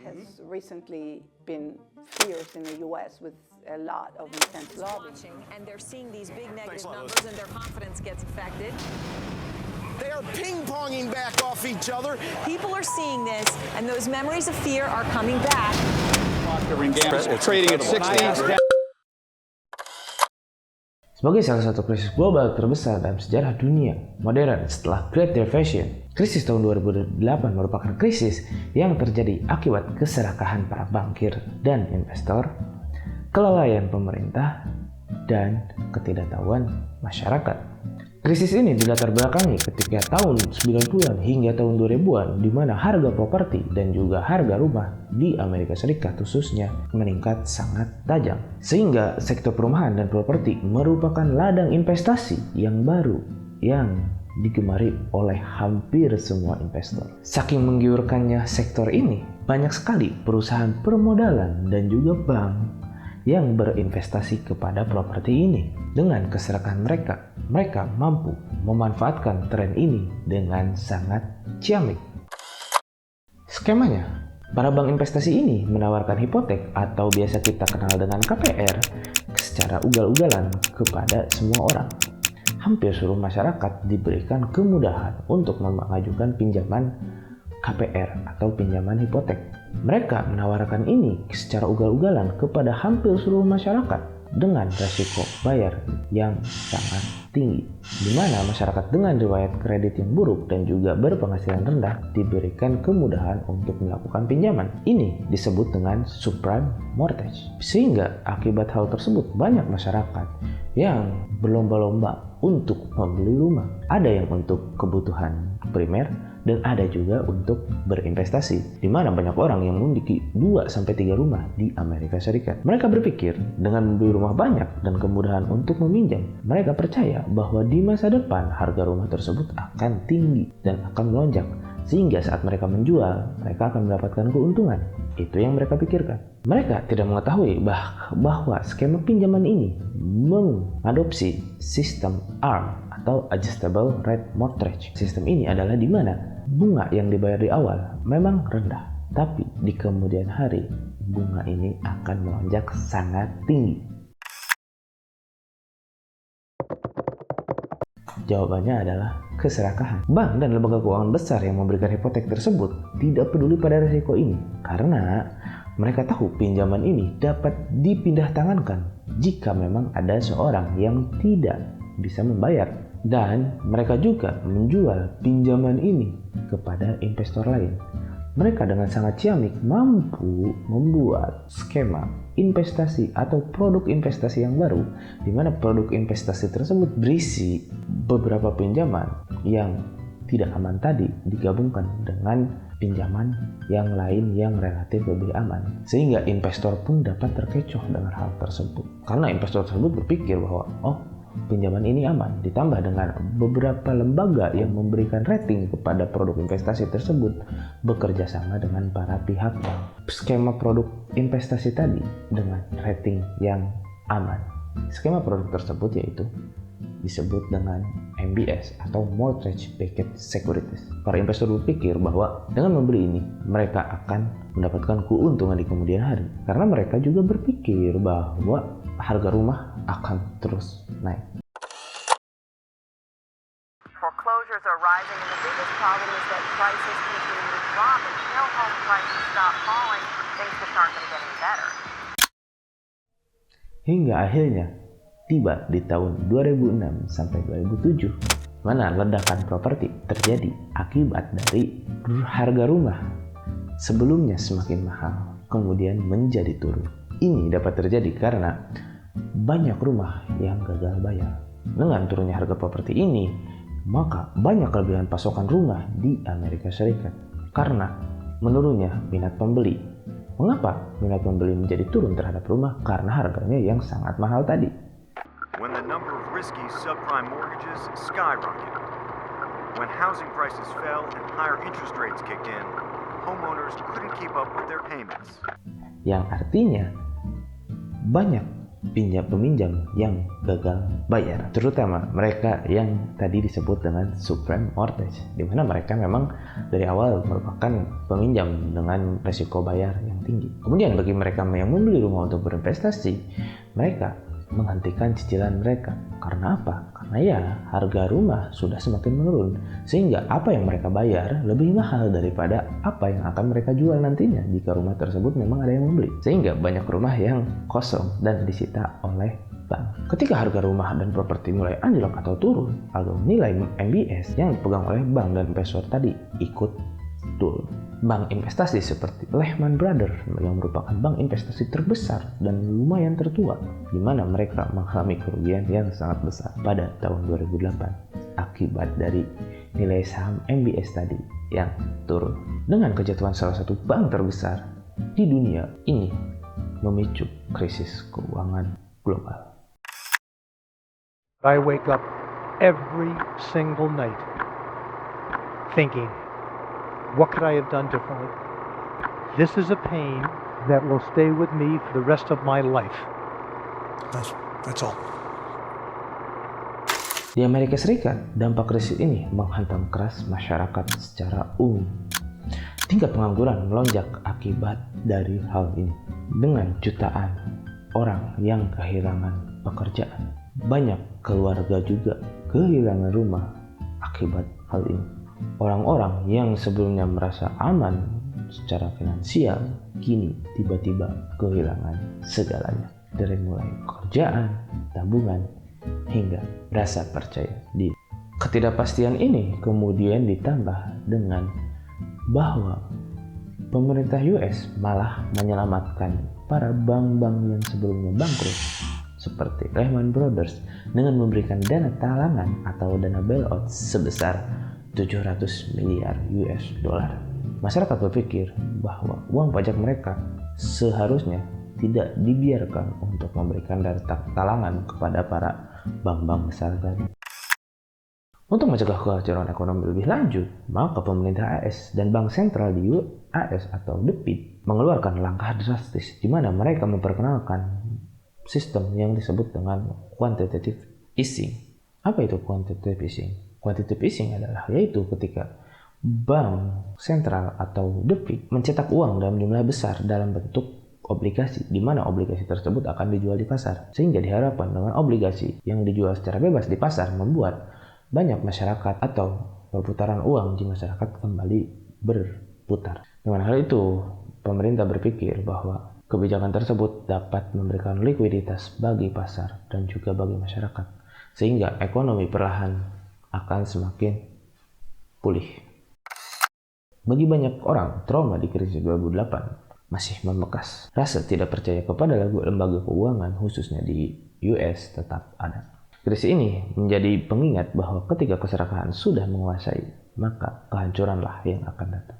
has recently been fierce in the U.S. with a lot of intense lobbying. And they're seeing these big negative numbers and their confidence gets affected. They are ping-ponging back off each other. People are seeing this, and those memories of fear are coming back. Trading at 60. Sebagai salah satu krisis global terbesar dalam sejarah dunia modern setelah Great Depression, krisis tahun 2008 merupakan krisis yang terjadi akibat keserakahan para bankir dan investor, kelalaian pemerintah, dan ketidaktahuan masyarakat. Krisis ini dilatar belakangi ketika tahun 90-an hingga tahun 2000-an di mana harga properti dan juga harga rumah di Amerika Serikat khususnya meningkat sangat tajam. Sehingga sektor perumahan dan properti merupakan ladang investasi yang baru yang digemari oleh hampir semua investor. Saking menggiurkannya sektor ini, banyak sekali perusahaan permodalan dan juga bank yang berinvestasi kepada properti ini. Dengan keserakahan mereka mampu memanfaatkan tren ini dengan sangat ciamik. Skemanya, para bank investasi ini menawarkan hipotek atau biasa kita kenal dengan KPR secara ugal-ugalan kepada semua orang. Hampir seluruh masyarakat diberikan kemudahan untuk mengajukan pinjaman KPR atau pinjaman hipotek. Mereka menawarkan ini secara ugal-ugalan kepada hampir seluruh masyarakat dengan resiko bayar yang sangat tinggi, di mana masyarakat dengan riwayat kredit yang buruk dan juga berpenghasilan rendah diberikan kemudahan untuk melakukan pinjaman. Ini disebut dengan subprime mortgage. Sehingga akibat hal tersebut banyak masyarakat yang berlomba-lomba untuk membeli rumah. Ada yang untuk kebutuhan primer dan ada juga untuk berinvestasi, di mana banyak orang yang memiliki 2-3 rumah di Amerika Serikat. Mereka berpikir dengan membeli rumah banyak dan kemudahan untuk meminjam, mereka percaya bahwa di masa depan harga rumah tersebut akan tinggi dan akan melonjak, sehingga saat mereka menjual, mereka akan mendapatkan keuntungan. Itu yang mereka pikirkan. Mereka tidak mengetahui bahwa skema pinjaman ini mengadopsi sistem ARM atau Adjustable Rate Mortgage. Sistem ini adalah di mana bunga yang dibayar di awal memang rendah, tapi di kemudian hari bunga ini akan melonjak sangat tinggi. Jawabannya adalah keserakahan. Bank dan lembaga keuangan besar yang memberikan hipotek tersebut tidak peduli pada risiko ini karena mereka tahu pinjaman ini dapat dipindah tangankan jika memang ada seorang yang tidak bisa membayar. Dan mereka juga menjual pinjaman ini kepada investor lain. Mereka dengan sangat ciamik mampu membuat skema investasi atau produk investasi yang baru, di mana produk investasi tersebut berisi beberapa pinjaman yang tidak aman tadi digabungkan dengan pinjaman yang lain yang relatif lebih aman, sehingga investor pun dapat terkecoh dengan hal tersebut karena investor tersebut berpikir bahwa pinjaman ini aman, ditambah dengan beberapa lembaga yang memberikan rating kepada produk investasi tersebut bekerja sama dengan para pihak yang skema produk investasi tadi dengan rating yang aman. Skema produk tersebut yaitu disebut dengan MBS atau Mortgage Backed Securities. Para investor berpikir bahwa dengan membeli ini mereka akan mendapatkan keuntungan di kemudian hari karena mereka juga berpikir bahwa harga rumah akan terus naik. Foreclosures are rising and the biggest problem is that prices continue to drop. Until home prices stop falling, things just aren't going to get any better. Hingga akhirnya tiba di tahun 2006 sampai 2007, mana ledakan properti terjadi akibat dari harga rumah sebelumnya semakin mahal kemudian menjadi turun. Ini dapat terjadi karena banyak rumah yang gagal bayar. Dengan turunnya harga properti ini, maka banyak kelebihan pasokan rumah di Amerika Serikat karena menurunnya minat pembeli. Mengapa minat pembeli menjadi turun terhadap rumah? Karena harganya yang sangat mahal tadi. When the number of risky subprime mortgages skyrocketed, when housing prices fell and higher interest rates kicked in, homeowners couldn't keep up with their payments. Yang artinya banyak peminjam yang gagal bayar, terutama mereka yang tadi disebut dengan subprime mortgage, di mana mereka memang dari awal merupakan peminjam dengan risiko bayar yang tinggi. Kemudian bagi mereka yang membeli rumah untuk berinvestasi, mereka menghentikan cicilan mereka. Karena apa? Karena ya harga rumah sudah semakin menurun, sehingga apa yang mereka bayar lebih mahal daripada apa yang akan mereka jual nantinya jika rumah tersebut memang ada yang membeli. Sehingga banyak rumah yang kosong dan disita oleh bank. Ketika harga rumah dan properti mulai anjlok atau turun, lalu nilai MBS yang dipegang oleh bank dan investor tadi ikut turun. Bank investasi seperti Lehman Brothers yang merupakan bank investasi terbesar dan lumayan tertua, di mana mereka mengalami kerugian yang sangat besar pada tahun 2008 akibat dari nilai saham MBS tadi yang turun. Dengan kejatuhan salah satu bank terbesar di dunia ini memicu krisis keuangan global. I wake up every single night thinking, what could I have done differently? This is a pain that will stay with me for the rest of my life. That's all. Di Amerika Serikat, dampak krisis ini menghantam keras masyarakat secara umum. Tingkat pengangguran melonjak akibat dari hal ini. Dengan jutaan orang yang kehilangan pekerjaan, banyak keluarga juga kehilangan rumah akibat hal ini. Orang-orang yang sebelumnya merasa aman secara finansial, kini tiba-tiba kehilangan segalanya. Dari mulai pekerjaan, tabungan, hingga rasa percaya diri. Ketidakpastian ini kemudian ditambah dengan bahwa pemerintah US malah menyelamatkan para bank-bank yang sebelumnya bangkrut, seperti Lehman Brothers, dengan memberikan dana talangan atau dana bailout sebesar 700 miliar US dollar. Masyarakat berpikir bahwa uang pajak mereka seharusnya tidak dibiarkan untuk memberikan dana talangan kepada para bank-bank besar tadi. Untuk mencegah kekacauan ekonomi lebih lanjut, maka pemerintah AS dan bank sentral di AS atau The Fed mengeluarkan langkah drastis di mana mereka memperkenalkan sistem yang disebut dengan quantitative easing. Apa itu quantitative easing? Quantitative easing adalah yaitu ketika bank sentral atau The Fed mencetak uang dalam jumlah besar dalam bentuk obligasi, di mana obligasi tersebut akan dijual di pasar. Sehingga diharapkan dengan obligasi yang dijual secara bebas di pasar membuat banyak masyarakat atau perputaran uang di masyarakat kembali berputar. Dengan hal itu, pemerintah berpikir bahwa kebijakan tersebut dapat memberikan likuiditas bagi pasar dan juga bagi masyarakat, sehingga ekonomi perlahan akan semakin pulih. Bagi banyak orang, trauma di krisis 2008 masih membekas. Rasa tidak percaya kepada lembaga keuangan khususnya di US tetap ada. Krisis ini menjadi pengingat bahwa ketika keserakahan sudah menguasai, maka kehancuranlah yang akan datang.